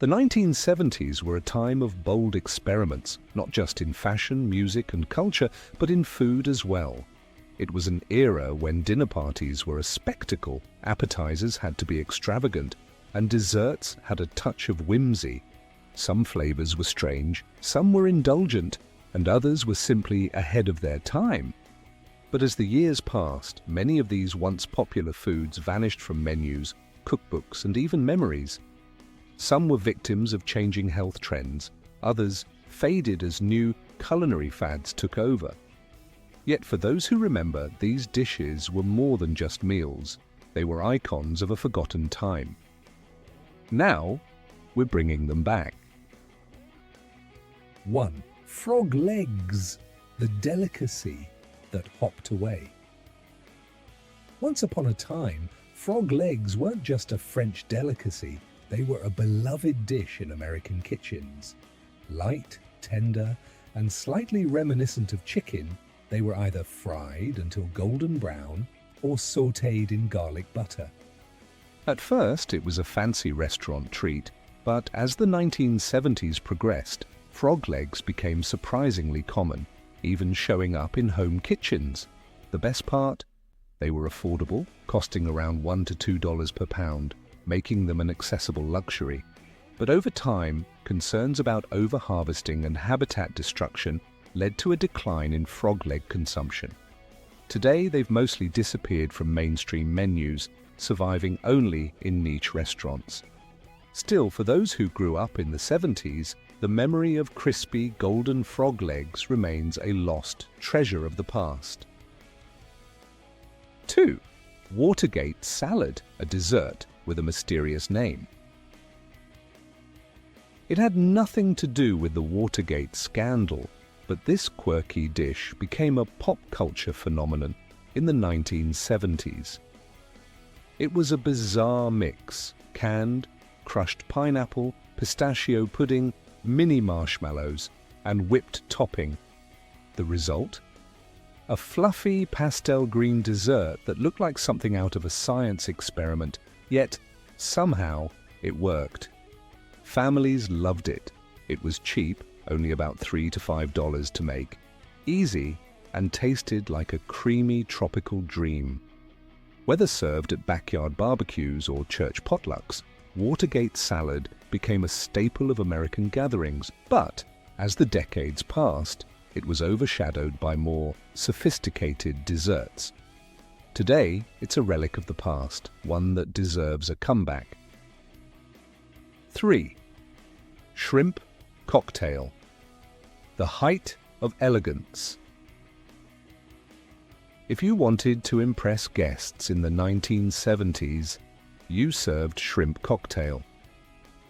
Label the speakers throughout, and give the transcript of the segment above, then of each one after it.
Speaker 1: The 1970s were a time of bold experiments, not just in fashion, music, and culture, but in food as well. It was an era when dinner parties were a spectacle, appetizers had to be extravagant, and desserts had a touch of whimsy. Some flavors were strange, some were indulgent, and others were simply ahead of their time. But as the years passed, many of these once popular foods vanished from menus, cookbooks, and even memories. Some were victims of changing health trends, others faded as new culinary fads took over. Yet for those who remember, these dishes were more than just meals. They were icons of a forgotten time. Now, we're bringing them back.
Speaker 2: 1. Frog legs, the delicacy that hopped away. Once upon a time, frog legs weren't just a French delicacy, they were a beloved dish in American kitchens. Light, tender, and slightly reminiscent of chicken, they were either fried until golden brown or sautéed in garlic butter.
Speaker 1: At first, it was a fancy restaurant treat, but as the 1970s progressed, frog legs became surprisingly common, even showing up in home kitchens. The best part? They were affordable, costing around $1 to $2 per pound, making them an accessible luxury. But over time, concerns about over-harvesting and habitat destruction led to a decline in frog leg consumption. Today, they've mostly disappeared from mainstream menus, surviving only in niche restaurants. Still, for those who grew up in the 70s, the memory of crispy, golden frog legs remains a lost treasure of the past. 2. Watergate salad, a dessert with a mysterious name. It had nothing to do with the Watergate scandal, but this quirky dish became a pop culture phenomenon in the 1970s. It was a bizarre mix: canned, crushed pineapple, pistachio pudding, mini marshmallows, and whipped topping. The result? A fluffy pastel green dessert that looked like something out of a science experiment, yet somehow it worked. Families loved it. It was cheap, only about $3 to $5 to make, easy, and tasted like a creamy tropical dream. Whether served at backyard barbecues or church potlucks, Watergate salad became a staple of American gatherings, but as the decades passed, it was overshadowed by more sophisticated desserts. Today, it's a relic of the past, one that deserves a comeback. 3. Shrimp cocktail, the height of elegance. If you wanted to impress guests in the 1970s, you served shrimp cocktail.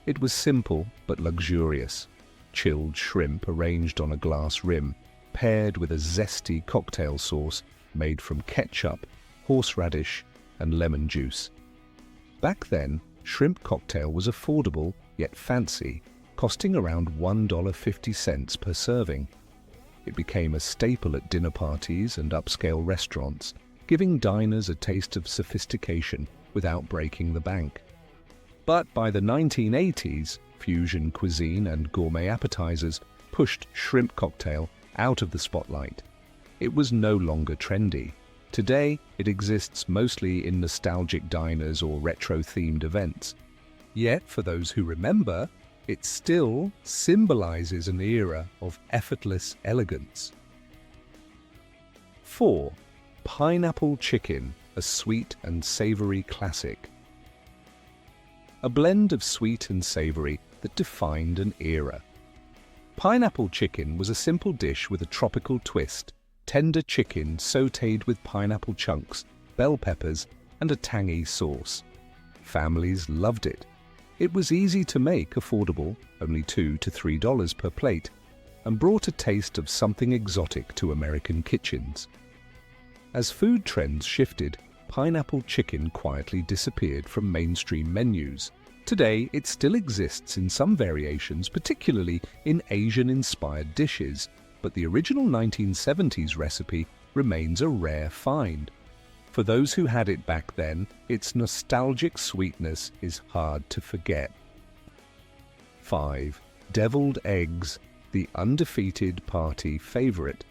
Speaker 1: It was simple but luxurious. Chilled shrimp arranged on a glass rim, paired with a zesty cocktail sauce made from ketchup, horseradish, and lemon juice. Back then, shrimp cocktail was affordable yet fancy, costing around $1.50 per serving. It became a staple at dinner parties and upscale restaurants, giving diners a taste of sophistication without breaking the bank. But by the 1980s, fusion cuisine and gourmet appetizers pushed shrimp cocktail out of the spotlight. It was no longer trendy. Today, it exists mostly in nostalgic diners or retro-themed events. Yet, for those who remember, it still symbolizes an era of effortless elegance. 4. Pineapple chicken, a sweet and savory classic. A blend of sweet and savory that defined an era. Pineapple chicken was a simple dish with a tropical twist: tender chicken sautéed with pineapple chunks, bell peppers, and a tangy sauce. Families loved it. It was easy to make, affordable, only $2 to $3 per plate, and brought a taste of something exotic to American kitchens. As food trends shifted, pineapple chicken quietly disappeared from mainstream menus. Today, it still exists in some variations, particularly in Asian-inspired dishes, but the original 1970s recipe remains a rare find. For those who had it back then, its nostalgic sweetness is hard to forget. 5. Deviled eggs, the undefeated party favorite.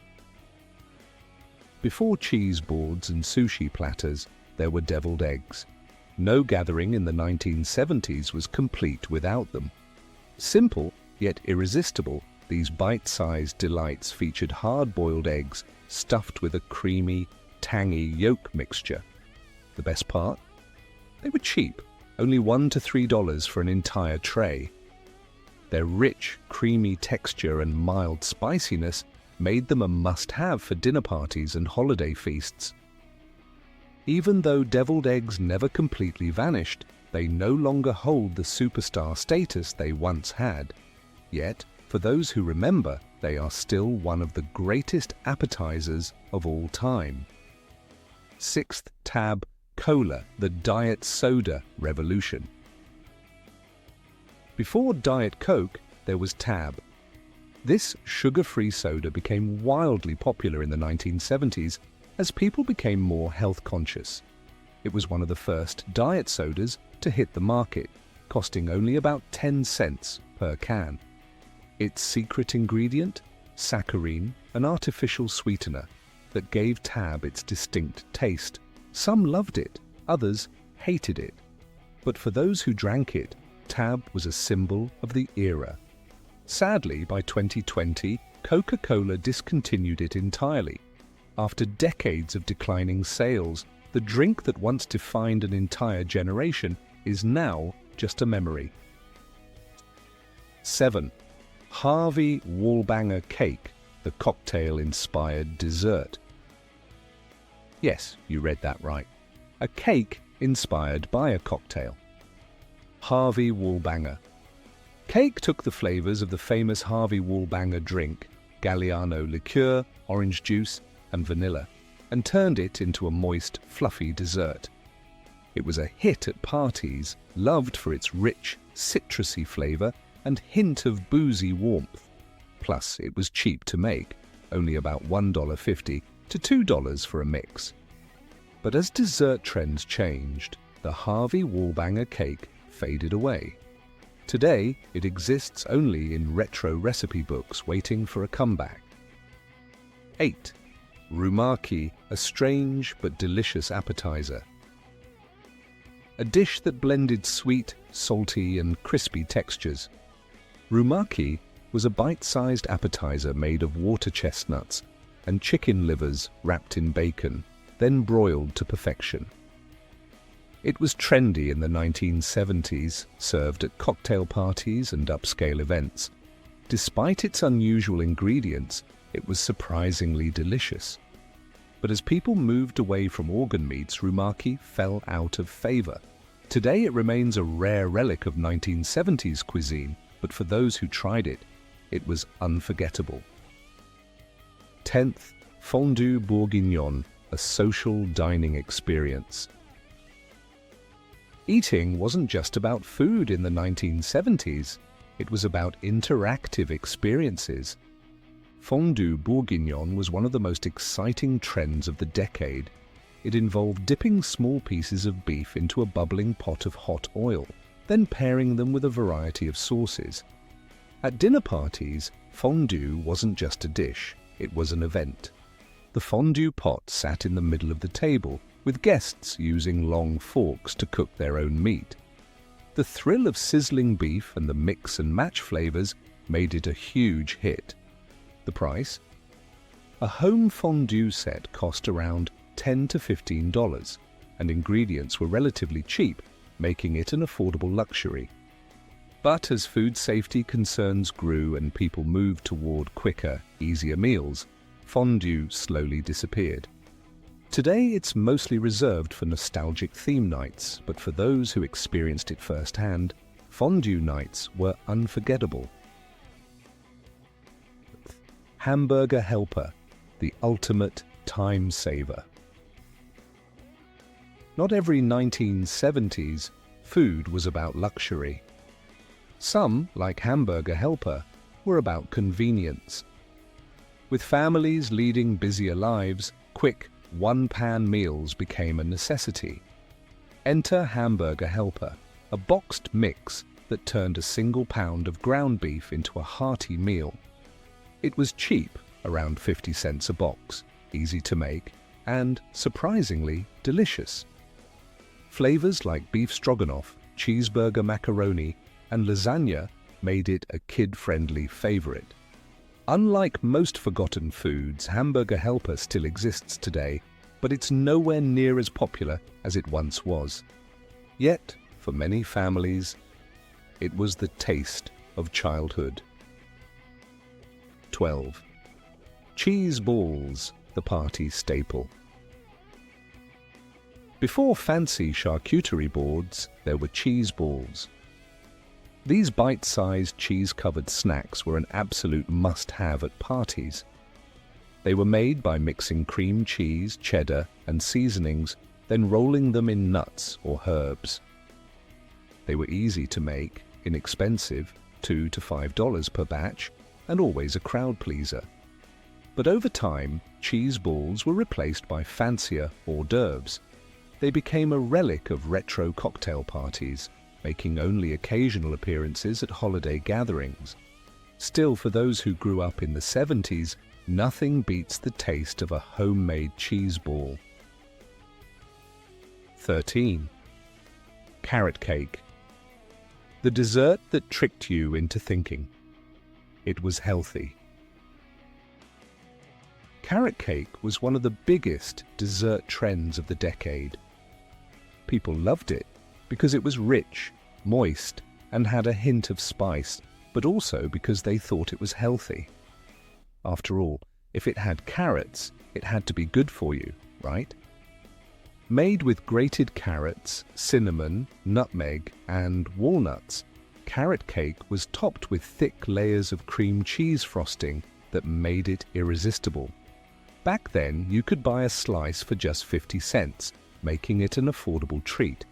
Speaker 1: Before cheese boards and sushi platters, there were deviled eggs. No gathering in the 1970s was complete without them. Simple, yet irresistible, these bite-sized delights featured hard-boiled eggs stuffed with a creamy, tangy yolk mixture. The best part? They were cheap, only $1 to $3 for an entire tray. Their rich, creamy texture and mild spiciness made them a must-have for dinner parties and holiday feasts. Even though deviled eggs never completely vanished, they no longer hold the superstar status they once had. Yet, for those who remember, they are still one of the greatest appetizers of all time. 6th tab, Cola, the diet soda revolution. Before Diet Coke, there was Tab. This sugar-free soda became wildly popular in the 1970s as people became more health conscious. It was one of the first diet sodas to hit the market, costing only about 10 cents per can. Its secret ingredient? Saccharin, an artificial sweetener that gave Tab its distinct taste. Some loved it, others hated it. But for those who drank it, Tab was a symbol of the era. Sadly, by 2020, Coca-Cola discontinued it entirely. After decades of declining sales, the drink that once defined an entire generation is now just a memory. 7. Harvey Wallbanger Cake, the cocktail-inspired dessert. Yes, you read that right. A cake inspired by a cocktail. Harvey Wallbanger. Cake took the flavors of the famous Harvey Wallbanger drink, Galliano liqueur, orange juice, and vanilla, and turned it into a moist, fluffy dessert. It was a hit at parties, loved for its rich, citrusy flavor and hint of boozy warmth. Plus, it was cheap to make, only about $1.50 to $2 for a mix. But as dessert trends changed, the Harvey Wallbanger cake faded away. Today, it exists only in retro recipe books waiting for a comeback. 8. Rumaki, a strange but delicious appetizer. A dish that blended sweet, salty, and crispy textures. Rumaki was a bite-sized appetizer made of water chestnuts and chicken livers wrapped in bacon, then broiled to perfection. It was trendy in the 1970s, served at cocktail parties and upscale events. Despite its unusual ingredients, it was surprisingly delicious. But as people moved away from organ meats, Rumaki fell out of favor. Today it remains a rare relic of 1970s cuisine, but for those who tried it, it was unforgettable. 10th, Fondue Bourguignon, a social dining experience. Eating wasn't just about food in the 1970s, it was about interactive experiences. Fondue Bourguignon was one of the most exciting trends of the decade. It involved dipping small pieces of beef into a bubbling pot of hot oil, then pairing them with a variety of sauces. At dinner parties, fondue wasn't just a dish, it was an event. The fondue pot sat in the middle of the table, with guests using long forks to cook their own meat. The thrill of sizzling beef and the mix and match flavors made it a huge hit. The price? A home fondue set cost around $10 to $15, and ingredients were relatively cheap, making it an affordable luxury. But as food safety concerns grew and people moved toward quicker, easier meals, fondue slowly disappeared. Today it's mostly reserved for nostalgic theme nights, but for those who experienced it firsthand, fondue nights were unforgettable. Hamburger helper, the ultimate time saver. Not every 1970s food was about luxury. Some, like Hamburger Helper, were about convenience. With families leading busier lives, quick, one-pan meals became a necessity. Enter Hamburger Helper, a boxed mix that turned a single pound of ground beef into a hearty meal. It was cheap, around 50 cents a box, easy to make, and, surprisingly, delicious. Flavors like beef stroganoff, cheeseburger macaroni, and lasagna made it a kid-friendly favorite. Unlike most forgotten foods, hamburger helper still exists today, but it's nowhere near as popular as it once was. Yet, for many families, it was the taste of childhood. 12. Cheese balls, the party staple. Before fancy charcuterie boards, there were cheese balls. These bite-sized cheese-covered snacks were an absolute must-have at parties. They were made by mixing cream cheese, cheddar, and seasonings, then rolling them in nuts or herbs. They were easy to make, inexpensive, $2 to $5 per batch, and always a crowd pleaser. But over time, cheese balls were replaced by fancier hors d'oeuvres. They became a relic of retro cocktail parties, making only occasional appearances at holiday gatherings. Still, for those who grew up in the 70s, nothing beats the taste of a homemade cheese ball. 13. Carrot cake. The dessert that tricked you into thinking it was healthy. Carrot cake was one of the biggest dessert trends of the decade. People loved it because it was rich, moist, and had a hint of spice, but also because they thought it was healthy. After all, if it had carrots, it had to be good for you, right? Made with grated carrots, cinnamon, nutmeg, and walnuts, carrot cake was topped with thick layers of cream cheese frosting that made it irresistible. Back then, you could buy a slice for just 50 cents, making it an affordable treat.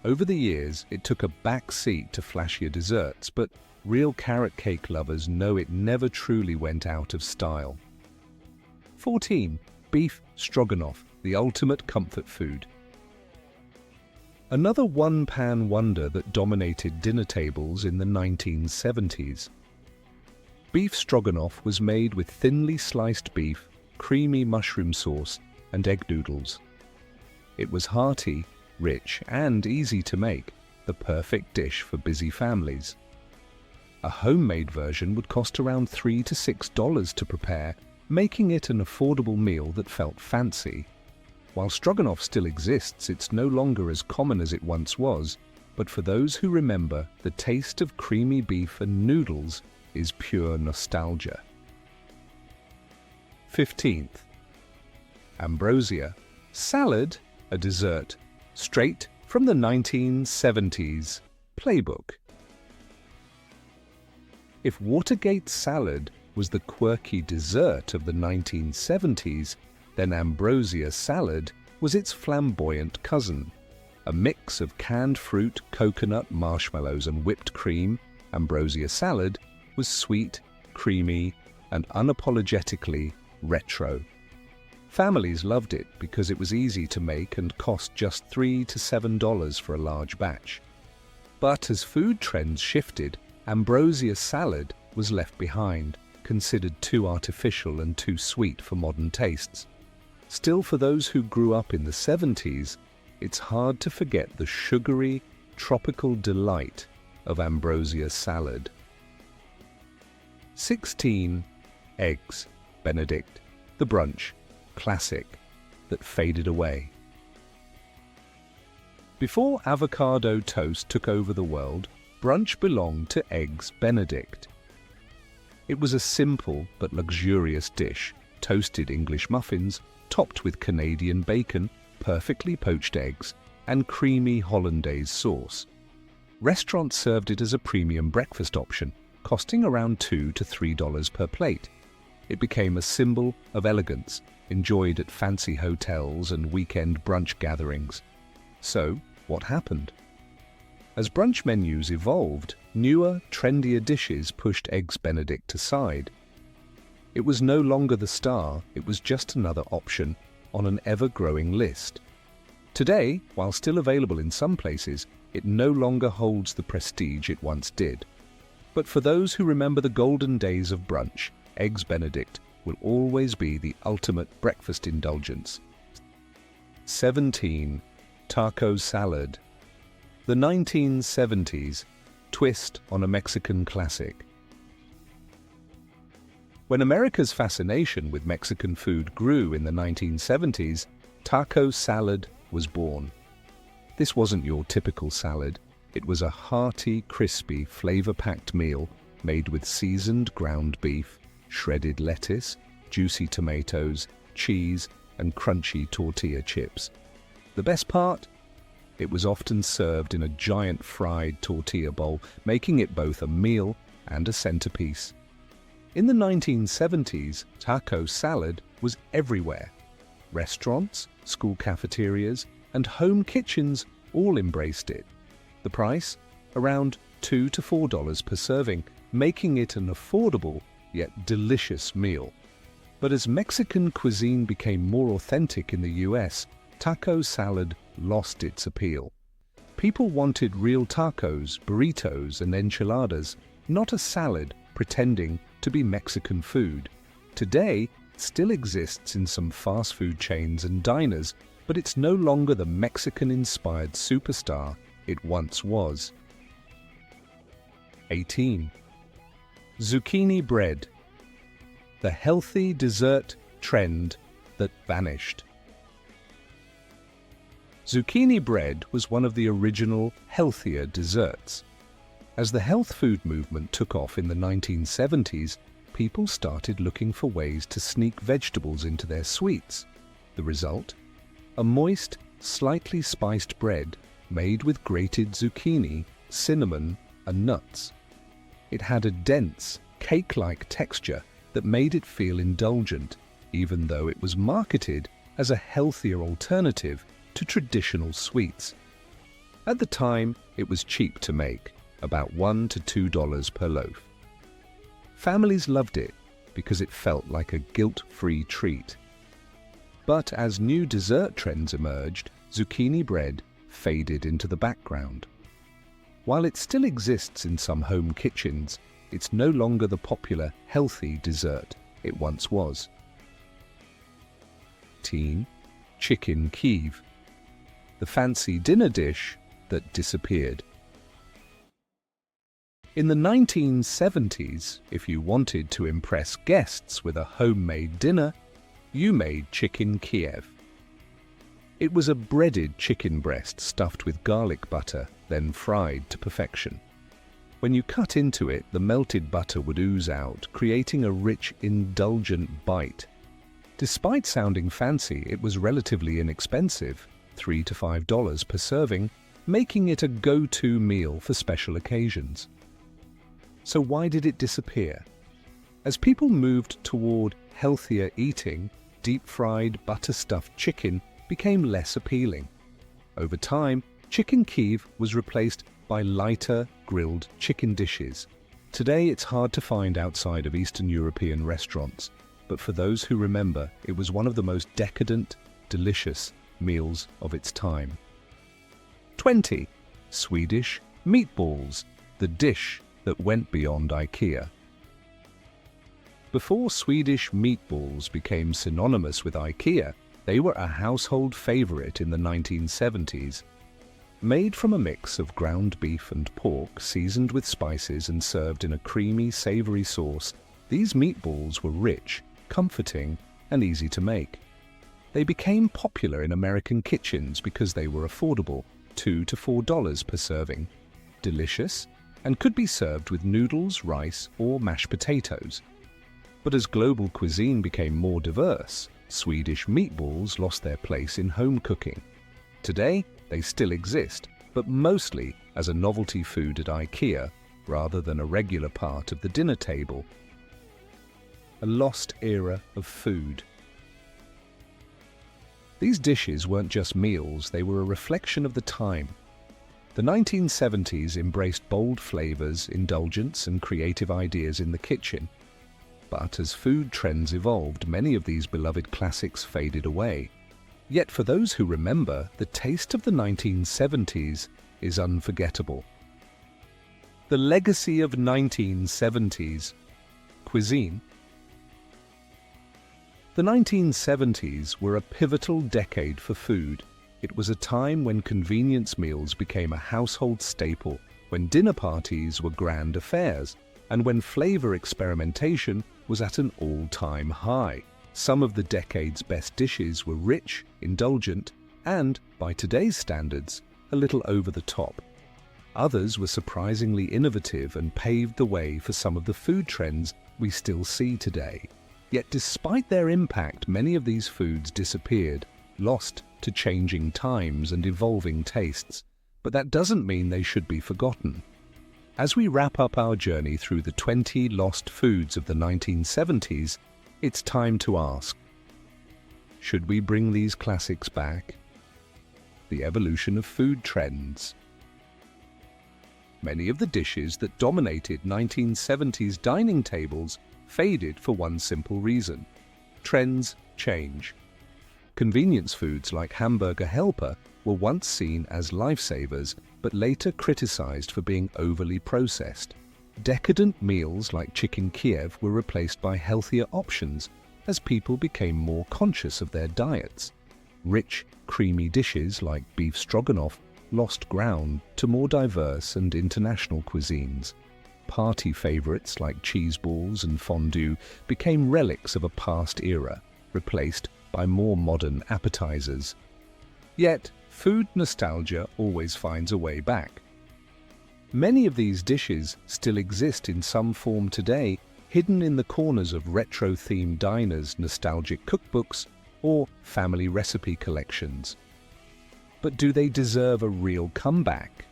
Speaker 1: Over the years, it took a back seat to flashier desserts, but real carrot cake lovers know it never truly went out of style. 14. Beef stroganoff, the ultimate comfort food. Another one-pan wonder that dominated dinner tables in the 1970s. Beef stroganoff was made with thinly sliced beef, creamy mushroom sauce, and egg noodles. It was hearty, rich, and easy to make, the perfect dish for busy families. A homemade version would cost around $3 to $6 to prepare, making it an affordable meal that felt fancy. While stroganoff still exists, it's no longer as common as it once was, but for those who remember, the taste of creamy beef and noodles is pure nostalgia. 15th. Ambrosia. Salad, a dessert, straight from the 1970s playbook. If Watergate salad was the quirky dessert of the 1970s, then ambrosia salad was its flamboyant cousin. A mix of canned fruit, coconut, marshmallows, and whipped cream, ambrosia salad was sweet, creamy, and unapologetically retro. Families loved it because it was easy to make and cost just $3 to $7 for a large batch. But as food trends shifted, ambrosia salad was left behind, considered too artificial and too sweet for modern tastes. Still, for those who grew up in the 70s, it's hard to forget the sugary, tropical delight of ambrosia salad. 16. Eggs Benedict, the brunch classic that faded away. Before avocado toast took over the world, brunch belonged to Eggs Benedict. It was a simple but luxurious dish, toasted English muffins, topped with Canadian bacon, perfectly poached eggs, and creamy hollandaise sauce. Restaurants served it as a premium breakfast option, costing around $2 to $3 per plate. It became a symbol of elegance, enjoyed at fancy hotels and weekend brunch gatherings. So, what happened? As brunch menus evolved, newer, trendier dishes pushed Eggs Benedict aside. It was no longer the star, it was just another option on an ever-growing list. Today, while still available in some places, it no longer holds the prestige it once did. But for those who remember the golden days of brunch, Eggs Benedict will always be the ultimate breakfast indulgence. 17. Taco salad. The 1970s twist on a Mexican classic. When America's fascination with Mexican food grew in the 1970s, taco salad was born. This wasn't your typical salad. It was a hearty, crispy, flavor-packed meal made with seasoned ground beef, shredded lettuce, juicy tomatoes, cheese, and crunchy tortilla chips. The best part? It was often served in a giant fried tortilla bowl, making it both a meal and a centerpiece. In the 1970s, taco salad was everywhere. Restaurants, school cafeterias, and home kitchens all embraced it. The price? Around $2 to $4 per serving, making it an affordable yet delicious meal. But as Mexican cuisine became more authentic in the US, taco salad lost its appeal. People wanted real tacos, burritos, and enchiladas, not a salad pretending to be Mexican food. Today, it still exists in some fast food chains and diners, but it's no longer the Mexican-inspired superstar it once was. 18. Zucchini bread. The healthy dessert trend that vanished. Zucchini bread was one of the original healthier desserts. As the health food movement took off in the 1970s, people started looking for ways to sneak vegetables into their sweets. The result? A moist, slightly spiced bread made with grated zucchini, cinnamon, and nuts. It had a dense, cake-like texture that made it feel indulgent, even though it was marketed as a healthier alternative to traditional sweets. At the time, it was cheap to make, about $1 to $2 per loaf. Families loved it because it felt like a guilt-free treat. But as new dessert trends emerged, zucchini bread faded into the background. While it still exists in some home kitchens, it's no longer the popular, healthy dessert it once was. 18. Chicken Kiev. The fancy dinner dish that disappeared. In the 1970s, if you wanted to impress guests with a homemade dinner, you made chicken Kiev. It was a breaded chicken breast stuffed with garlic butter, then fried to perfection. When you cut into it, the melted butter would ooze out, creating a rich, indulgent bite. Despite sounding fancy, it was relatively inexpensive, $3 to $5 per serving, making it a go-to meal for special occasions. So why did it disappear? As people moved toward healthier eating, deep-fried, butter-stuffed chicken became less appealing. Over time, chicken Kiev was replaced by lighter, grilled chicken dishes. Today, it's hard to find outside of Eastern European restaurants, but for those who remember, it was one of the most decadent, delicious meals of its time. 20. Swedish meatballs, the dish that went beyond IKEA. Before Swedish meatballs became synonymous with IKEA, they were a household favorite in the 1970s. Made from a mix of ground beef and pork seasoned with spices and served in a creamy, savory sauce, these meatballs were rich, comforting, and easy to make. They became popular in American kitchens because they were affordable, $2 to $4 per serving, delicious, and could be served with noodles, rice, or mashed potatoes. But as global cuisine became more diverse, Swedish meatballs lost their place in home cooking. Today, they still exist, but mostly as a novelty food at IKEA rather than a regular part of the dinner table. A lost era of food. These dishes weren't just meals, they were a reflection of the time. The 1970s embraced bold flavors, indulgence, and creative ideas in the kitchen. But as food trends evolved, many of these beloved classics faded away. Yet for those who remember, the taste of the 1970s is unforgettable. The legacy of 1970s cuisine. The 1970s were a pivotal decade for food. It was a time when convenience meals became a household staple, when dinner parties were grand affairs, and when flavor experimentation was at an all-time high. Some of the decade's best dishes were rich, indulgent, and, by today's standards, a little over the top. Others were surprisingly innovative and paved the way for some of the food trends we still see today. Yet despite their impact, many of these foods disappeared, lost to changing times and evolving tastes. But that doesn't mean they should be forgotten. As we wrap up our journey through the 20 lost foods of the 1970s, it's time to ask, should we bring these classics back? The evolution of food trends. Many of the dishes that dominated 1970s dining tables faded for one simple reason. Trends change. Convenience foods like hamburger helper were once seen as lifesavers, but later criticized for being overly processed. Decadent meals like chicken Kiev were replaced by healthier options as people became more conscious of their diets. Rich, creamy dishes like beef stroganoff lost ground to more diverse and international cuisines. Party favorites like cheese balls and fondue became relics of a past era, replaced by more modern appetizers. Yet, food nostalgia always finds a way back. Many of these dishes still exist in some form today, hidden in the corners of retro-themed diners, nostalgic cookbooks, or family recipe collections. But do they deserve a real comeback?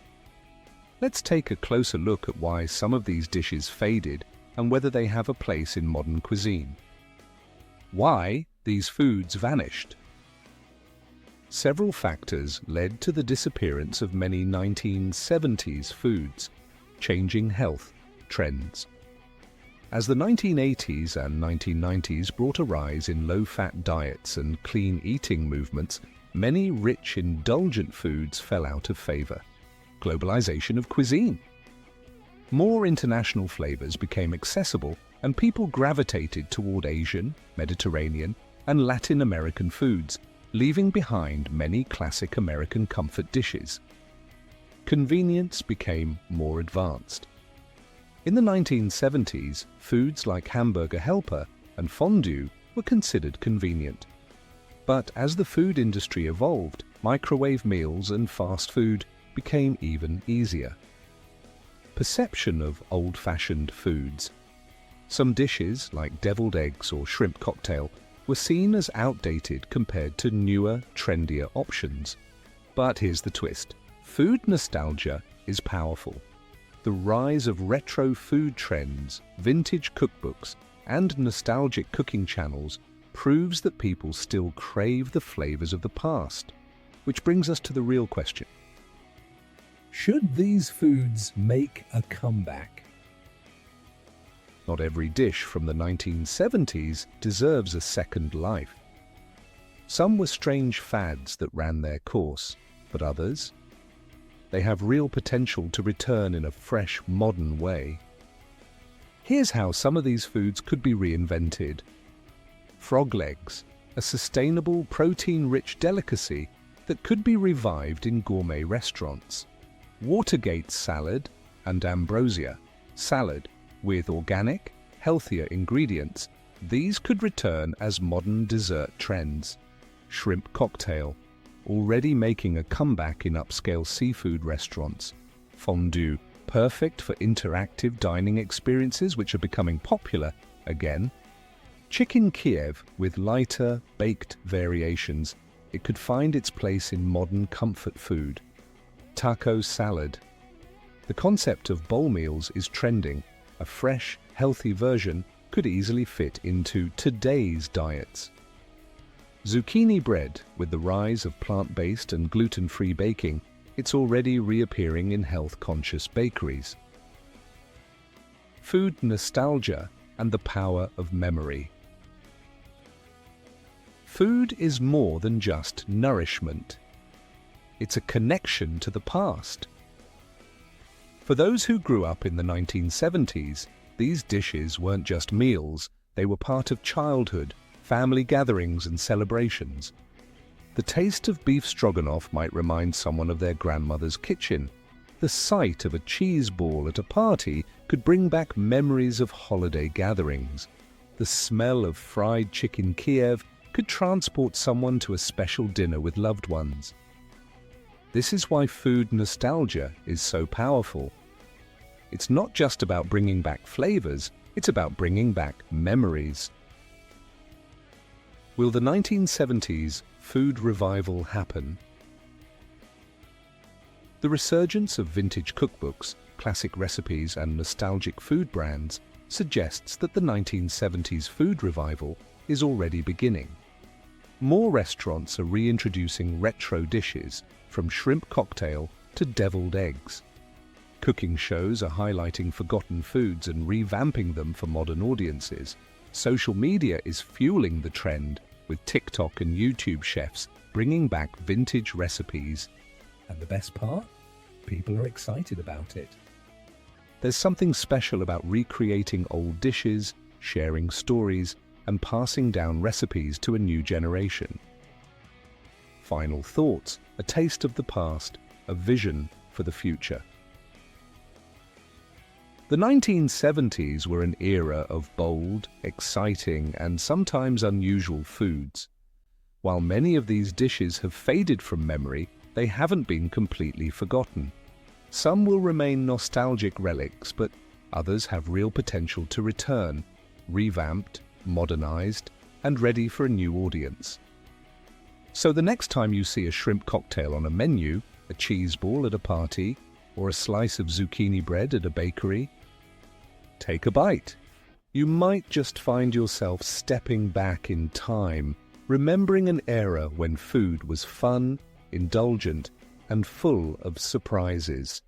Speaker 1: Let's take a closer look at why some of these dishes faded and whether they have a place in modern cuisine. Why these foods vanished. Several factors led to the disappearance of many 1970s foods, changing health trends. As the 1980s and 1990s brought a rise in low-fat diets and clean eating movements, many rich, indulgent foods fell out of favor. Globalization of cuisine. More international flavors became accessible and people gravitated toward Asian, Mediterranean, and Latin American foods, leaving behind many classic American comfort dishes. Convenience became more advanced. In the 1970s, foods like hamburger helper and fondue were considered convenient. But as the food industry evolved, microwave meals and fast food became even easier. Perception of old-fashioned foods. Some dishes, like deviled eggs or shrimp cocktail, were seen as outdated compared to newer, trendier options. But here's the twist. Food nostalgia is powerful. The rise of retro food trends, vintage cookbooks, and nostalgic cooking channels proves that people still crave the flavors of the past. Which brings us to the real question.
Speaker 2: Should these foods make a comeback?
Speaker 1: Not every dish from the 1970s deserves a second life. Some were strange fads that ran their course, but others, they have real potential to return in a fresh, modern way. Here's how some of these foods could be reinvented. Frog legs, a sustainable, protein-rich delicacy that could be revived in gourmet restaurants. Watergate salad and ambrosia salad with organic, healthier ingredients. These could return as modern dessert trends. Shrimp cocktail, already making a comeback in upscale seafood restaurants. Fondue, perfect for interactive dining experiences which are becoming popular again. Chicken Kiev with lighter, baked variations. It could find its place in modern comfort food. Taco salad. The concept of bowl meals is trending. A fresh, healthy version could easily fit into today's diets. Zucchini bread, with the rise of plant-based and gluten-free baking, it's already reappearing in health-conscious bakeries. Food nostalgia and the power of memory. Food is more than just nourishment. It's a connection to the past, For those who grew up in the 1970s, these dishes weren't just meals, they were part of childhood, family gatherings and celebrations. The taste of beef stroganoff might remind someone of their grandmother's kitchen. The sight of a cheese ball at a party could bring back memories of holiday gatherings. The smell of fried chicken Kiev could transport someone to a special dinner with loved ones. This is why food nostalgia is so powerful. It's not just about bringing back flavors, it's about bringing back memories. Will the 1970s food revival happen? The resurgence of vintage cookbooks, classic recipes, and nostalgic food brands suggests that the 1970s food revival is already beginning. More restaurants are reintroducing retro dishes, from shrimp cocktail to deviled eggs. Cooking shows are highlighting forgotten foods and revamping them for modern audiences. Social media is fueling the trend, with TikTok and YouTube chefs bringing back vintage recipes.
Speaker 2: And the best part? People are excited about it.
Speaker 1: There's something special about recreating old dishes, sharing stories, and passing down recipes to a new generation. Final thoughts, a taste of the past, a vision for the future. The 1970s were an era of bold, exciting, and sometimes unusual foods. While many of these dishes have faded from memory, they haven't been completely forgotten. Some will remain nostalgic relics, but others have real potential to return, revamped, modernized, and ready for a new audience. So the next time you see a shrimp cocktail on a menu, a cheese ball at a party, or a slice of zucchini bread at a bakery, take a bite. You might just find yourself stepping back in time, remembering an era when food was fun, indulgent, and full of surprises.